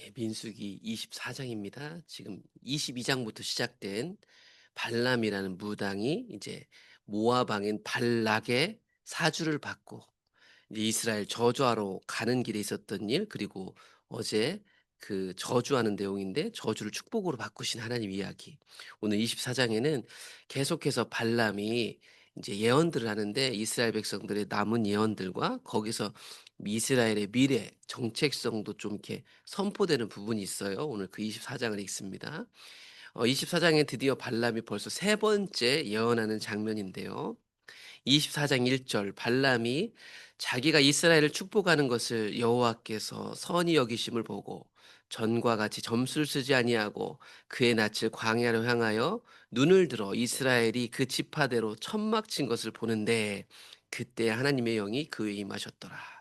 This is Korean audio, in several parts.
예, 민수기 24장입니다. 지금 22장부터 시작된 발람이라는 무당이 이제 모압 왕인 발락의 사주를 받고 이제 이스라엘 저주하러 가는 길에 있었던 일, 그리고 어제 그 저주하는 내용인데 저주를 축복으로 바꾸신 하나님 이야기. 오늘 24장에는 계속해서 발람이 이제 예언들을 하는데 이스라엘 백성들의 남은 예언들과 거기서 이스라엘의 미래 정체성도 좀 이렇게 선포되는 부분이 있어요. 오늘 그 24장을 읽습니다. 24장에 드디어 발람이 벌써 세 번째 예언하는 장면인데요. 24장 1절, 발람이 자기가 이스라엘을 축복하는 것을 여호와께서 선히 여기심을 보고 전과 같이 점수를 쓰지 아니하고 그의 낯을 광야로 향하여 눈을 들어 이스라엘이 그 지파대로 천막 친 것을 보는데 그때 하나님의 영이 그에 임하셨더라.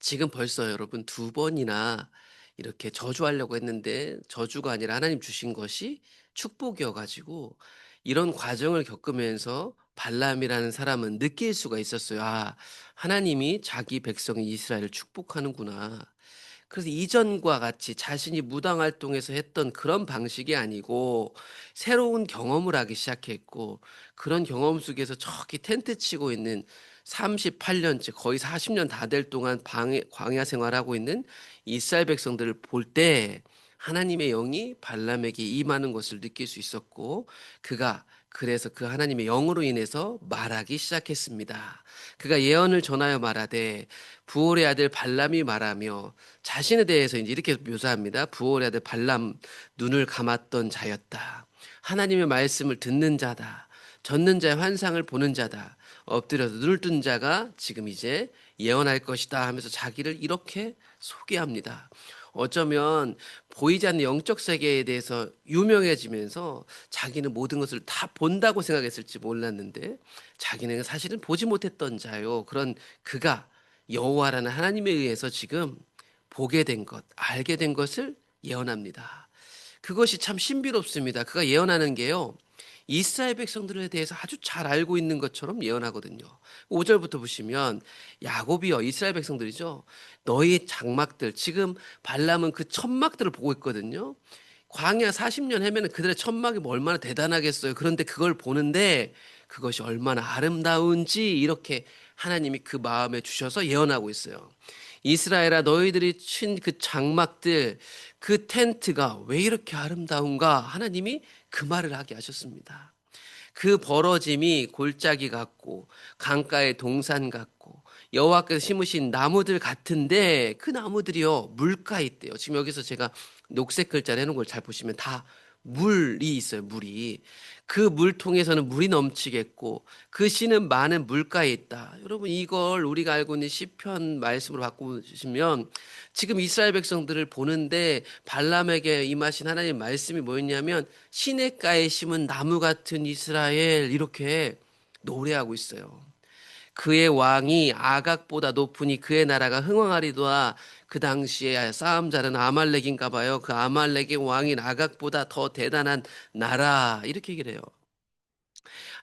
지금 벌써 여러분 두 번이나 이렇게 저주하려고 했는데 저주가 아니라 하나님 주신 것이 축복이어 가지고 이런 과정을 겪으면서 발람이라는 사람은 느낄 수가 있었어요. '아, 하나님이 자기 백성 이스라엘을 축복하는구나.' 그래서 이전과 같이 자신이 무당 활동에서 했던 그런 방식이 아니고 새로운 경험을 하기 시작했고, 그런 경험 속에서 저기 텐트 치고 있는 38년째 거의 40년 다 될 동안 광야 생활하고 있는 이스라엘 백성들을 볼 때 하나님의 영이 발람에게 임하는 것을 느낄 수 있었고, 그가 그래서 그 하나님의 영으로 인해서 말하기 시작했습니다. 그가 예언을 전하여 말하되 부올의 아들 발람이 말하며 자신에 대해서 이제 이렇게 묘사합니다. 부올의 아들 발람, 눈을 감았던 자였다. 하나님의 말씀을 듣는 자다. 젖는 자의 환상을 보는 자다. 엎드려서 눈을 뜬 자가 지금 이제 예언할 것이다 하면서 자기를 이렇게 소개합니다. 어쩌면 보이지 않는 영적 세계에 대해서 유명해지면서 자기는 모든 것을 다 본다고 생각했을지 몰랐는데 자기는 사실은 보지 못했던 자요. 그런 그가 여호와라는 하나님에 의해서 지금 보게 된 것, 알게 된 것을 예언합니다. 그것이 참 신비롭습니다. 그가 예언하는 게요, 이스라엘 백성들에 대해서 아주 잘 알고 있는 것처럼 예언하거든요. 5절부터 보시면 야곱이여, 이스라엘 백성들이죠. 너희 장막들, 지금 발람은 그 천막들을 보고 있거든요. 광야 40년 헤매는 그들의 천막이 뭐 얼마나 대단하겠어요. 그런데 그걸 보는데 그것이 얼마나 아름다운지 이렇게 하나님이 그 마음에 주셔서 예언하고 있어요. 이스라엘아, 너희들이 친 그 장막들, 그 텐트가 왜 이렇게 아름다운가? 하나님이 그 말을 하게 하셨습니다. 그 벌어짐이 골짜기 같고 강가의 동산 같고 여호와께서 심으신 나무들 같은데 그 나무들이요 물가에 있대요. 지금 여기서 제가 녹색 글자를 해놓은 걸 잘 보시면 다 물이 있어요. 물이 그 물통에서는 물이 넘치겠고 그 씨는 많은 물가에 있다. 여러분, 이걸 우리가 알고 있는 시편 말씀으로 바꾸시면 지금 이스라엘 백성들을 보는데 발람에게 임하신 하나님 말씀이 뭐였냐면 시냇가에 심은 나무 같은 이스라엘, 이렇게 노래하고 있어요. 그의 왕이 아각보다 높으니 그의 나라가 흥왕하리도다. 그 당시에 싸움 잘하는 아말렉인가 봐요. 그 아말렉의 왕인 아각보다 더 대단한 나라, 이렇게 얘기를 해요.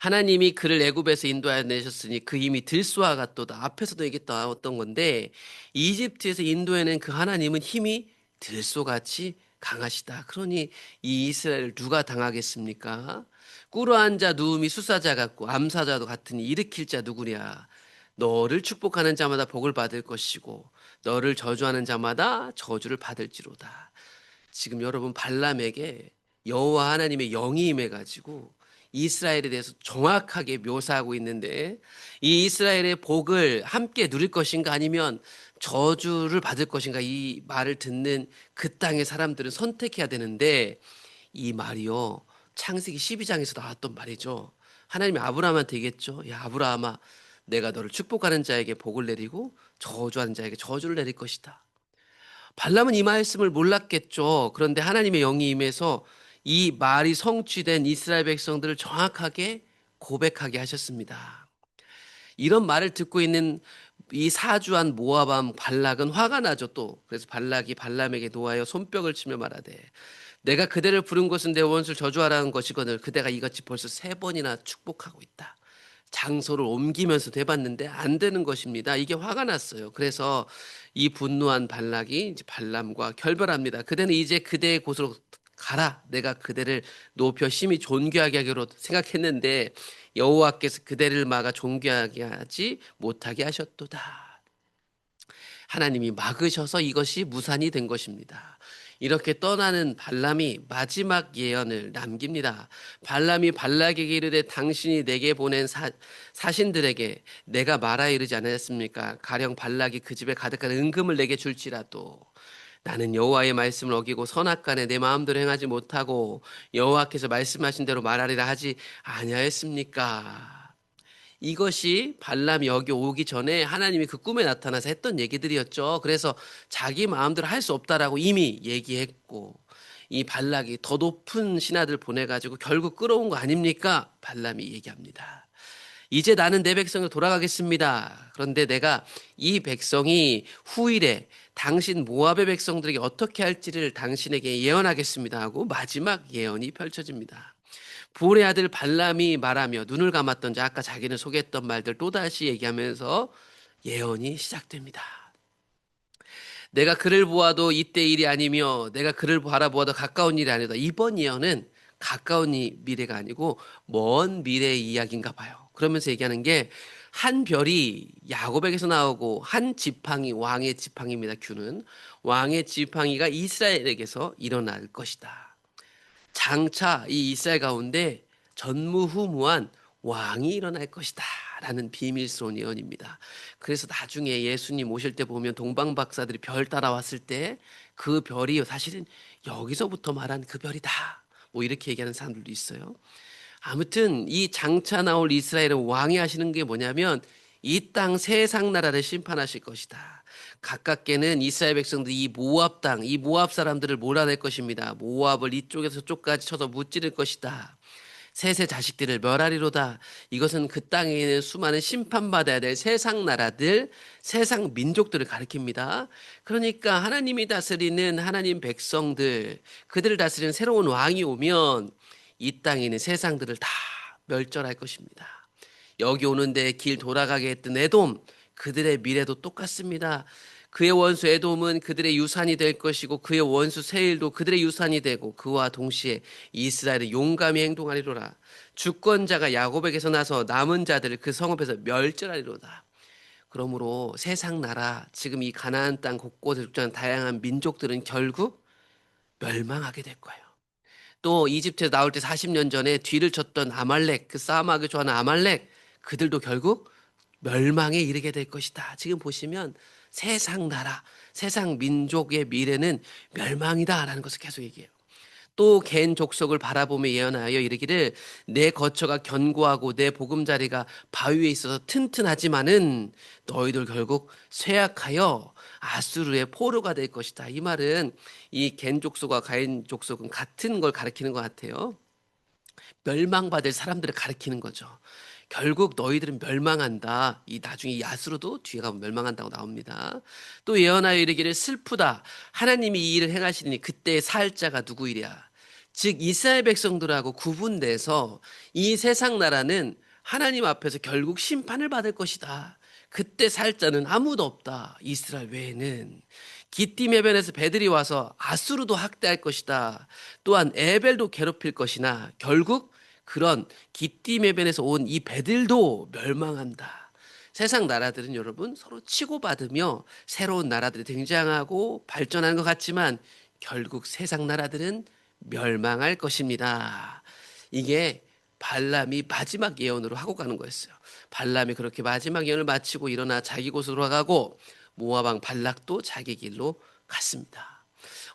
하나님이 그를 애굽에서 인도하여 내셨으니 그 힘이 들소와 같도다. 앞에서도 얘기했던 건데 이집트에서 인도해낸 그 하나님은 힘이 들소같이 강하시다. 그러니 이 이스라엘을 누가 당하겠습니까? 꿇어앉아 누움이 수사자 같고 암사자도 같으니 일으킬 자 누구랴? 너를 축복하는 자마다 복을 받을 것이고 너를 저주하는 자마다 저주를 받을지로다. 지금 여러분, 발람에게 여호와 하나님의 영이 임해가지고 이스라엘에 대해서 정확하게 묘사하고 있는데, 이 이스라엘의 복을 함께 누릴 것인가 아니면 저주를 받을 것인가, 이 말을 듣는 그 땅의 사람들은 선택해야 되는데, 이 말이요 창세기 12장에서 나왔던 말이죠. 하나님이 아브라함한테 얘기했죠. 야 아브라함아, 내가 너를 축복하는 자에게 복을 내리고 저주하는 자에게 저주를 내릴 것이다. 발람은 이 말씀을 몰랐겠죠. 그런데 하나님의 영이 임해서 이 말이 성취된 이스라엘 백성들을 정확하게 고백하게 하셨습니다. 이런 말을 듣고 있는 이 사주한 모압 발락은 화가 나죠 또. 그래서 발락이 발람에게 노하여 손뼉을 치며 말하되 내가 그대를 부른 것은 내 원수를 저주하라는 것이거늘 그대가 이같이 벌써 세 번이나 축복하고 있다. 장소를 옮기면서도 해봤는데 안 되는 것입니다. 이게 화가 났어요. 그래서 이 분노한 발락이 이제 발람과 결별합니다. 그대는 이제 그대의 곳으로 가라. 내가 그대를 높여 심히 존귀하게 하기로 생각했는데 여호와께서 그대를 막아 존귀하게 하지 못하게 하셨도다. 하나님이 막으셔서 이것이 무산이 된 것입니다. 이렇게 떠나는 발람이 마지막 예언을 남깁니다. 발람이 발락에게 이르되 당신이 내게 보낸 사신들에게 내가 말하 이르지 않았습니까? 가령 발락이 그 집에 가득한 은금을 내게 줄지라도 나는 여호와의 말씀을 어기고 선악간에 내 마음대로 행하지 못하고 여호와께서 말씀하신 대로 말하리라 하지 아니하였습니까? 이것이 발람이 여기 오기 전에 하나님이 그 꿈에 나타나서 했던 얘기들이었죠. 그래서 자기 마음대로 할 수 없다라고 이미 얘기했고, 이 발락이 더 높은 신하들 보내가지고 결국 끌어온 거 아닙니까? 발람이 얘기합니다. 이제 나는 내 백성을 돌아가겠습니다. 그런데 내가 이 백성이 후일에 당신 모압의 백성들에게 어떻게 할지를 당신에게 예언하겠습니다 하고 마지막 예언이 펼쳐집니다. 볼의 아들 발람이 말하며 눈을 감았던 자, 아까 자기는 소개했던 말들 또다시 얘기하면서 예언이 시작됩니다. 내가 그를 보아도 이때 일이 아니며 내가 그를 바라보아도 가까운 일이 아니다. 이번 예언은 가까운 미래가 아니고 먼 미래의 이야기인가 봐요. 그러면서 얘기하는 게 한 별이 야곱에게서 나오고 한 지팡이, 왕의 지팡이입니다. 큐는 왕의 지팡이가 이스라엘에게서 일어날 것이다. 장차 이 이스라엘 가운데 전무후무한 왕이 일어날 것이다 라는 비밀스러운 예언입니다. 그래서 나중에 예수님 오실 때 보면 동방박사들이 별 따라왔을 때 그 별이 사실은 여기서부터 말한 그 별이다 뭐 이렇게 얘기하는 사람들도 있어요. 아무튼 이 장차 나올 이스라엘은 왕이 하시는 게 뭐냐면 이 땅 세상 나라를 심판하실 것이다. 가깝게는 이스라엘 백성들이 이 모압 땅, 이 모압 사람들을 몰아낼 것입니다. 모압을 이쪽에서 저쪽까지 쳐서 무찌를 것이다. 셋의 자식들을 멸하리로다. 이것은 그 땅에 있는 수많은 심판받아야 될 세상 나라들, 세상 민족들을 가리킵니다. 그러니까 하나님이 다스리는 하나님 백성들, 그들을 다스리는 새로운 왕이 오면 이 땅에 있는 세상들을 다 멸절할 것입니다. 여기 오는데 길 돌아가게 했던 에돔, 그들의 미래도 똑같습니다. 그의 원수 에돔은 그들의 유산이 될 것이고 그의 원수 세일도 그들의 유산이 되고 그와 동시에 이스라엘은 용감히 행동하리로라. 주권자가 야곱에게서 나서 남은 자들을 그 성읍에서 멸절하리로다. 그러므로 세상 나라, 지금 이 가나안 땅 곳곳에 속한 다양한 민족들은 결국 멸망하게 될 거예요. 또 이집트에 나올 때 40년 전에 뒤를 쳤던 아말렉, 그 싸움하기 좋아하는 아말렉, 그들도 결국 멸망에 이르게 될 것이다. 지금 보시면 세상 나라, 세상 민족의 미래는 멸망이다라는 것을 계속 얘기해요. 또 갠 족속을 바라보며 예언하여 이르기를 내 거처가 견고하고 내 보금자리가 바위 위에 있어서 튼튼하지만은 너희들 결국 쇠약하여 아수르의 포로가 될 것이다. 이 말은 이 갠 족속과 가인 족속은 같은 걸 가리키는 것 같아요. 멸망받을 사람들을 가리키는 거죠. 결국 너희들은 멸망한다. 이 나중에 이 아수르도 뒤에 가면 멸망한다고 나옵니다. 또 예언하여 이르기를 슬프다. 하나님이 이 일을 행하시니 그때의 살자가 누구이랴. 즉 이스라엘 백성들하고 구분돼서 이 세상 나라는 하나님 앞에서 결국 심판을 받을 것이다. 그때 살자는 아무도 없다. 이스라엘 외에는. 기띔 해변에서 배들이 와서 아수르도 학대할 것이다. 또한 에벨도 괴롭힐 것이나 결국 그런 기띔 해변에서 온 이 배들도 멸망한다. 세상 나라들은 여러분 서로 치고받으며 새로운 나라들이 등장하고 발전하는 것 같지만 결국 세상 나라들은 멸망할 것입니다. 이게 발람이 마지막 예언으로 하고 가는 거였어요. 발람이 그렇게 마지막 예언을 마치고 일어나 자기 곳으로 가고 모압 왕 발락도 자기 길로 갔습니다.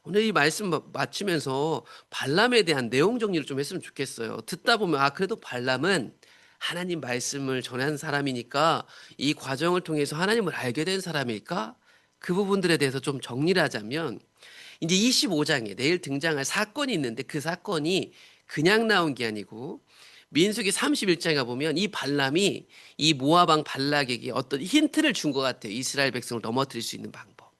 오늘 이 말씀 마치면서 발람에 대한 내용 정리를 좀 했으면 좋겠어요. 듣다 보면 그래도 발람은 하나님 말씀을 전한 사람이니까 이 과정을 통해서 하나님을 알게 된 사람일까? 그 부분들에 대해서 좀 정리를 하자면 이제 25장에 내일 등장할 사건이 있는데 그 사건이 그냥 나온 게 아니고 민수기 31장에 보면 이 발람이 이 모압 왕 발락에게 어떤 힌트를 준 것 같아요. 이스라엘 백성을 넘어뜨릴 수 있는 방법.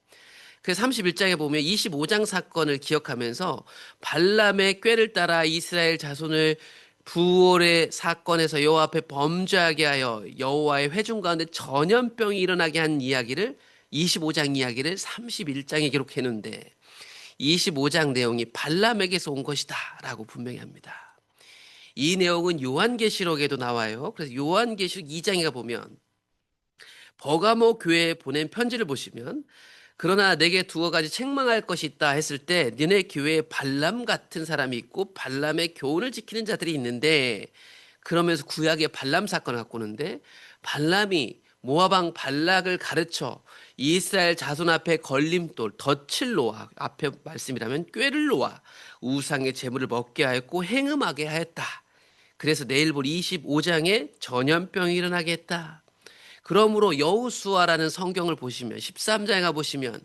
그 31장에 보면 25장 사건을 기억하면서 발람의 꾀를 따라 이스라엘 자손을 부올의 사건에서 여호와 앞에 범죄하게 하여 여호와의 회중 가운데 전염병이 일어나게 한 이야기를 25장 이야기를 31장에 기록했는데 25장 내용이 발람에게서 온 것이다라고 분명히 합니다. 이 내용은 요한계시록에도 나와요. 그래서 요한계시록 2장에 보면 버가모 교회에 보낸 편지를 보시면 그러나 내게 두어 가지 책망할 것이 있다 했을 때 너네 교회에 발람 같은 사람이 있고 발람의 교훈을 지키는 자들이 있는데 그러면서 구약의 발람 사건을 갖고 오는데 발람이 모압 왕 발락을 가르쳐 이스라엘 자손 앞에 걸림돌 덫을 놓아 앞에 말씀이라면 꾀를 놓아 우상의 제물을 먹게 하였고 행음하게 하였다. 그래서 내일 볼 25장에 전염병이 일어나게 했다. 그러므로 여호수아라는 성경을 보시면 13장에 가 보시면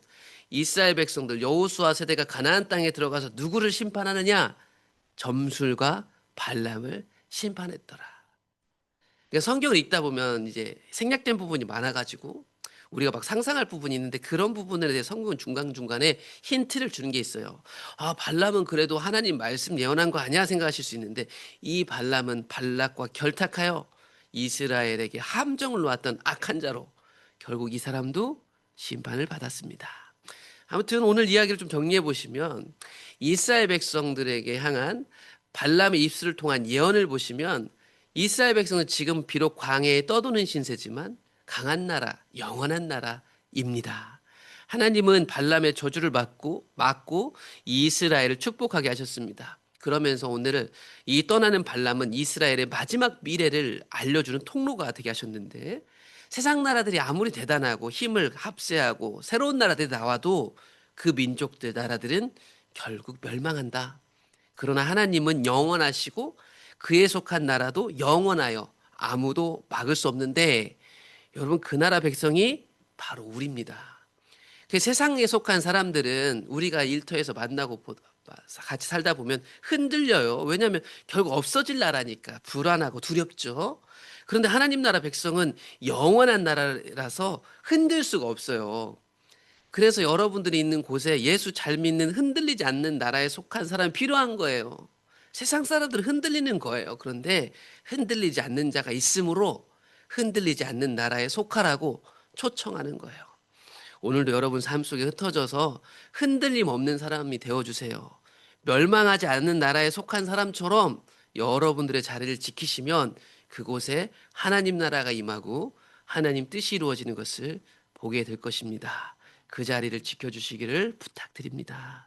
이스라엘 백성들 여호수아 세대가 가나안 땅에 들어가서 누구를 심판하느냐? 점술과 발람을 심판했더라. 그러니까 성경을 읽다 보면 이제 생략된 부분이 많아가지고 우리가 막 상상할 부분이 있는데 그런 부분에 대해 성경은 중간중간에 힌트를 주는 게 있어요. 아, 발람은 그래도 하나님 말씀 예언한 거 아니야 생각하실 수 있는데 이 발람은 발락과 결탁하여 이스라엘에게 함정을 놓았던 악한 자로 결국 이 사람도 심판을 받았습니다. 아무튼 오늘 이야기를 좀 정리해 보시면 이스라엘 백성들에게 향한 발람의 입술을 통한 예언을 보시면 이스라엘 백성은 지금 비록 광야에 떠도는 신세지만 강한 나라, 영원한 나라입니다. 하나님은 발람의 저주를 막고 이스라엘을 축복하게 하셨습니다. 그러면서 오늘은 이 떠나는 발람은 이스라엘의 마지막 미래를 알려주는 통로가 되게 하셨는데 세상 나라들이 아무리 대단하고 힘을 합세하고 새로운 나라들이 나와도 그 민족들 나라들은 결국 멸망한다. 그러나 하나님은 영원하시고 그에 속한 나라도 영원하여 아무도 막을 수 없는데 여러분 그 나라 백성이 바로 우리입니다. 그 세상에 속한 사람들은 우리가 일터에서 만나고 같이 살다 보면 흔들려요. 왜냐하면 결국 없어질 나라니까 불안하고 두렵죠. 그런데 하나님 나라 백성은 영원한 나라라서 흔들 수가 없어요. 그래서 여러분들이 있는 곳에 예수 잘 믿는 흔들리지 않는 나라에 속한 사람이 필요한 거예요. 세상 사람들은 흔들리는 거예요. 그런데 흔들리지 않는 자가 있으므로 흔들리지 않는 나라에 속하라고 초청하는 거예요. 오늘도 여러분 삶 속에 흩어져서 흔들림 없는 사람이 되어주세요. 멸망하지 않는 나라에 속한 사람처럼 여러분들의 자리를 지키시면 그곳에 하나님 나라가 임하고 하나님 뜻이 이루어지는 것을 보게 될 것입니다. 그 자리를 지켜주시기를 부탁드립니다.